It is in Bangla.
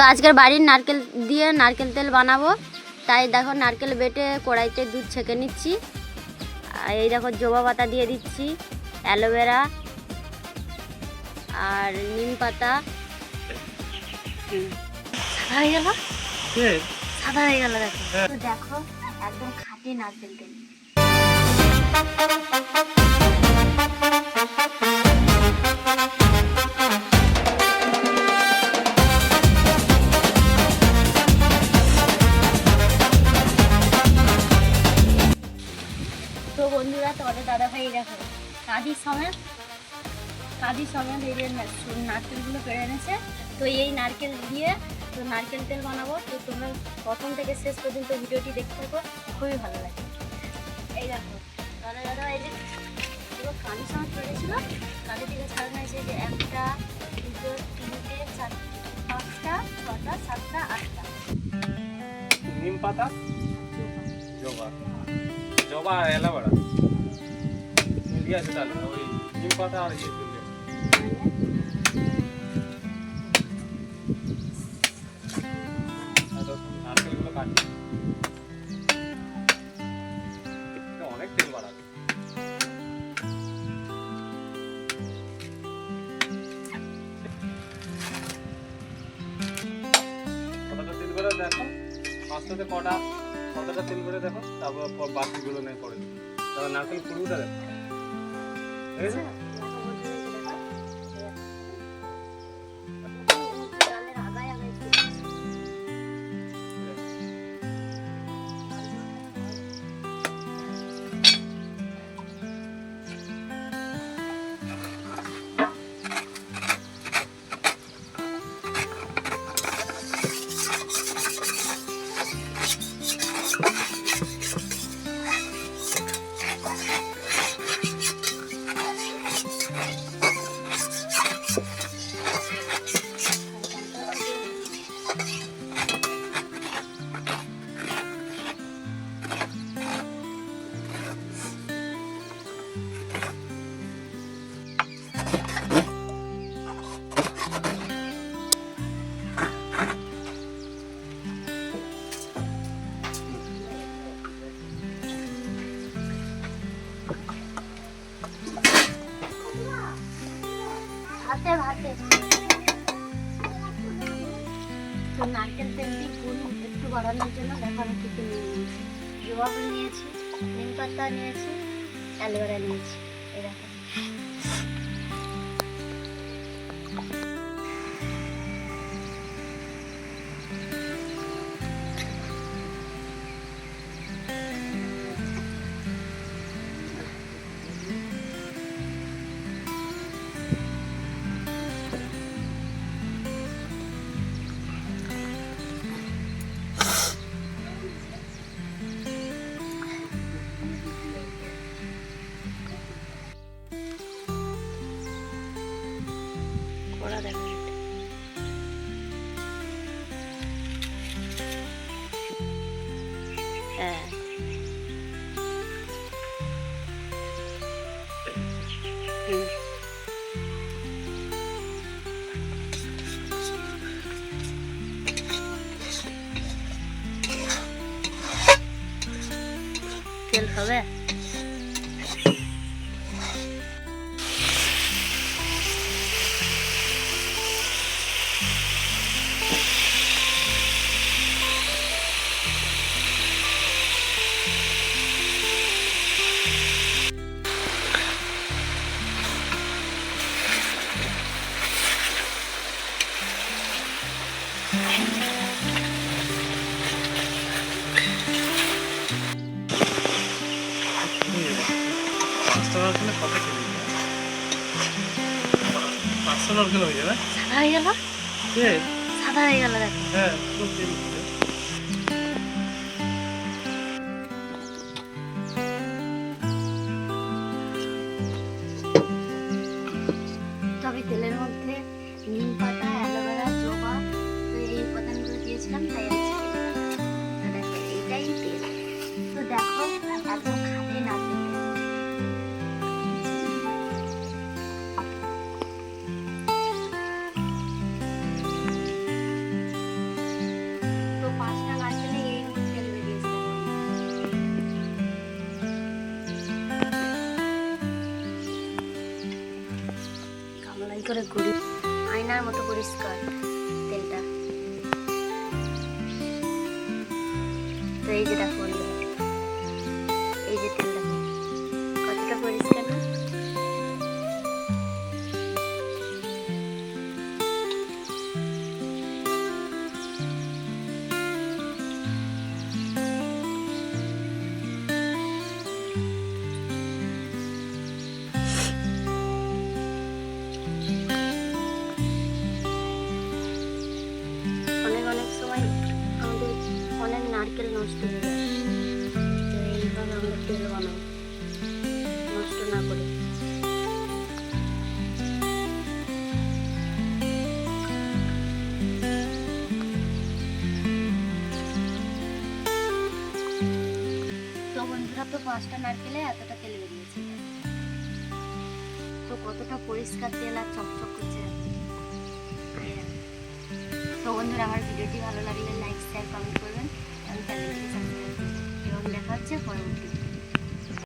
তো আজকের বাড়ির নারকেল দিয়ে নারকেল তেল বানাবো, তাই দেখো নারকেল বেটে কড়াইতে দুধ ছেঁকে নিচ্ছি। আর এই দেখো জবা পাতা দিয়ে দিচ্ছি, অ্যালোভেরা আর নিম পাতা। সাদা হয়ে গেল, সাদা হয়ে গেল দেখো। তো দেখো একদম খাঁটি নারকেল তেল। তো বন্ধুরা, তোমাদের দাদা ভাই দেখো কাজের সময় এই যে নারকেলগুলো পেড়ে এনেছে। তো এই নারকেল দিয়ে তো নারকেল তেল বানাবো। তো তোমরা প্রথম থেকে শেষ পর্যন্ত ভিডিওটি দেখতে থাকো, খুবই ভালো লাগে। এই দেখো দাদা এই যে পুরো কানের সময় পেড়েছিল, কানের দিকে ছাড়ানো হয়েছে যে 1টা 2টো 3টে 4 5টা 6টা 7টা 8টা নিম পাতা, জবা অ্যালোভেরা দিয়ে আছে। তাহলে ওই নিম পাতা আর ইয়ে দিলে নারকেলগুলো কাটি। অনেক তেল বাড়াবে। কতটা তেল বেরো দেখো, 5টাতে কতটা তেল বেরো দেখো, তারপর বাকিগুলো নেই করে। তারপর নারকেল পুরোটা দেখো, ঠিক আছে? তো নারকেল তেলটি গুণ একটু বাড়ানোর জন্য দেখো আমি কিছু নিয়ে নিয়েছি। জবা ফুল নিয়েছি, নিম পাতা নিয়েছি, অ্যালোভেরা নিয়েছি। এই দেখো কড়া দেখো। হ্যাঁ তেল হবে। নারকেল হয়ে যাবে, সাদা হয়ে গেল, সাদা হয়ে গেল দেখো। হ্যাঁ তবে তেলের মধ্যে নিম পাতা, অ্যালোভেরা, জবা তো এই উপাদানগুলো দিয়েছিলাম, তাই দেখো এইটাই তেল। তো দেখো একদম খাঁটি নারকেল তেল। করে ঘুরি, আয়নার মতো পরিষ্কার তেলটা। তো এই যে দেখো বন্ধুরা, এই যে তেল দেখো কতটা পরিষ্কার না। অনেক অনেক সময় আমাদের অনেক নারকেল নষ্ট হয়ে যায়, তো এইভাবে আমরা তেল বানাই নষ্ট না করে। তো বন্ধুরা, তো 5টা নারকেলে এতটা তেল বেরিয়েছে। তো কতটা পরিষ্কার তেল আর চকচক করছে। তো বন্ধুরা, আমার ভিডিওটি ভালো লাগলে লাইক শেয়ার কমেন্ট করবেন এবং চ্যানেলটিকে সাবস্ক্রাইব করবেন এবং দেখা হচ্ছে পরবর্তী